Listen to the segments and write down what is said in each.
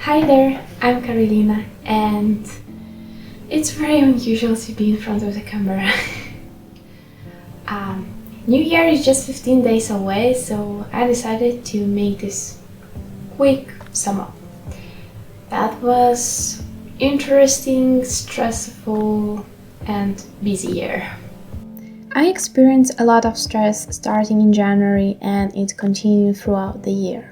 Hi there, I'm Karolina, and it's very unusual to be in front of the camera. New Year is just 15 days away, so I decided to make this quick sum up. That was interesting, stressful, and busy year. I experienced a lot of stress starting in January and it continued throughout the year.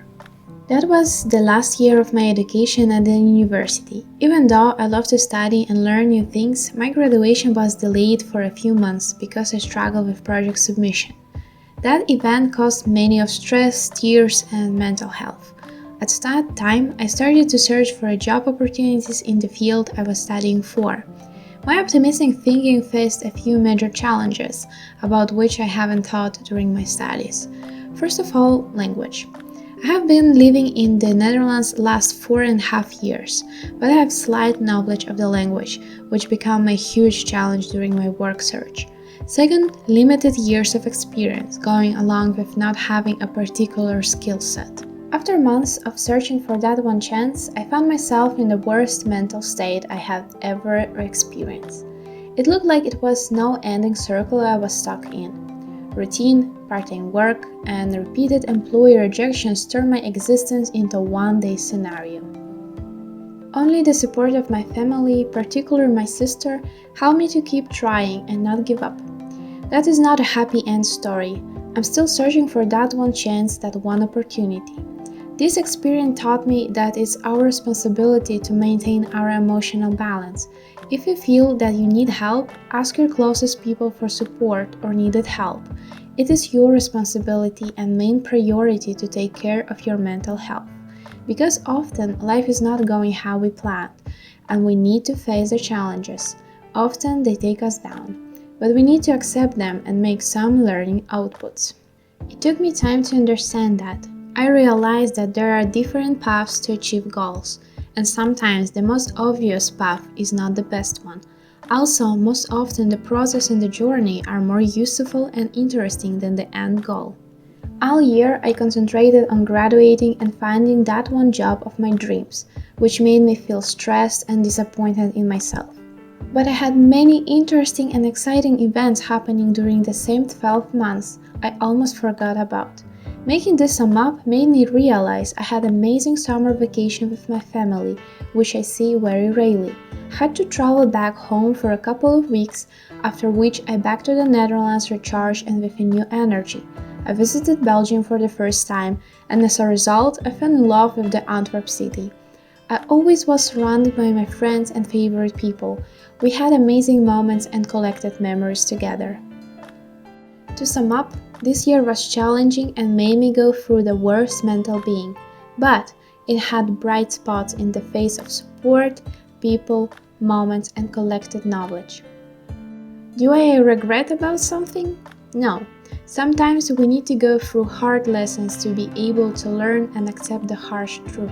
That was the last year of my education at the university. Even though I love to study and learn new things, my graduation was delayed for a few months because I struggled with project submission. That event caused many of stress, tears, and mental health. At that time, I started to search for job opportunities in the field I was studying for. My optimistic thinking faced a few major challenges, about which I haven't thought during my studies. First of all, language. I have been living in the Netherlands last 4.5 years, but I have slight knowledge of the language, which became a huge challenge during my work search. Second, limited years of experience, going along with not having a particular skill set. After months of searching for that one chance, I found myself in the worst mental state I had ever experienced. It looked like it was no ending circle I was stuck in. Routine, part-time work, and repeated employee rejections turned my existence into a one-day scenario. Only the support of my family, particularly my sister, helped me to keep trying and not give up. That is not a happy end story. I'm still searching for that one chance, that one opportunity. This experience taught me that it's our responsibility to maintain our emotional balance. If you feel that you need help, ask your closest people for support or needed help. It is your responsibility and main priority to take care of your mental health. Because often life is not going how we planned, and we need to face the challenges. Often they take us down, but we need to accept them and make some learning outputs. It took me time to understand that. I realized that there are different paths to achieve goals, and sometimes the most obvious path is not the best one. Also, most often the process and the journey are more useful and interesting than the end goal. All year, I concentrated on graduating and finding that one job of my dreams, which made me feel stressed and disappointed in myself. But I had many interesting and exciting events happening during the same 12 months I almost forgot about. Making this sum up made me realize I had an amazing summer vacation with my family, which I see very rarely. I had to travel back home for a couple of weeks, after which I back to the Netherlands recharged and with a new energy. I visited Belgium for the first time, and as a result, I fell in love with the Antwerp city. I always was surrounded by my friends and favorite people. We had amazing moments and collected memories together. To sum up, this year was challenging and made me go through the worst mental being, but it had bright spots in the face of support, people, moments, and collected knowledge. Do I regret about something? No. Sometimes we need to go through hard lessons to be able to learn and accept the harsh truth.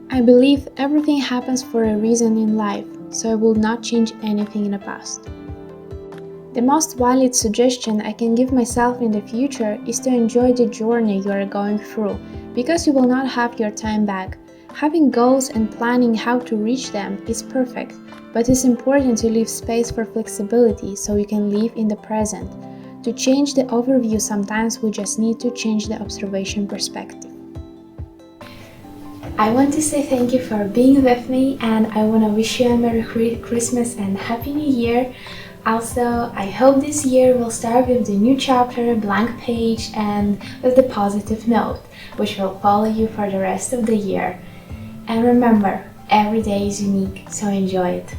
I believe everything happens for a reason in life, so I will not change anything in the past. The most valid suggestion I can give myself in the future is to enjoy the journey you are going through, because you will not have your time back. Having goals and planning how to reach them is perfect, but it's important to leave space for flexibility so you can live in the present. To change the overview, sometimes we just need to change the observation perspective. I want to say thank you for being with me, and I want to wish you a Merry Christmas and Happy New Year. Also, I hope this year will start with the new chapter, blank page, and with the positive note, which will follow you for the rest of the year. And remember, every day is unique, so enjoy it.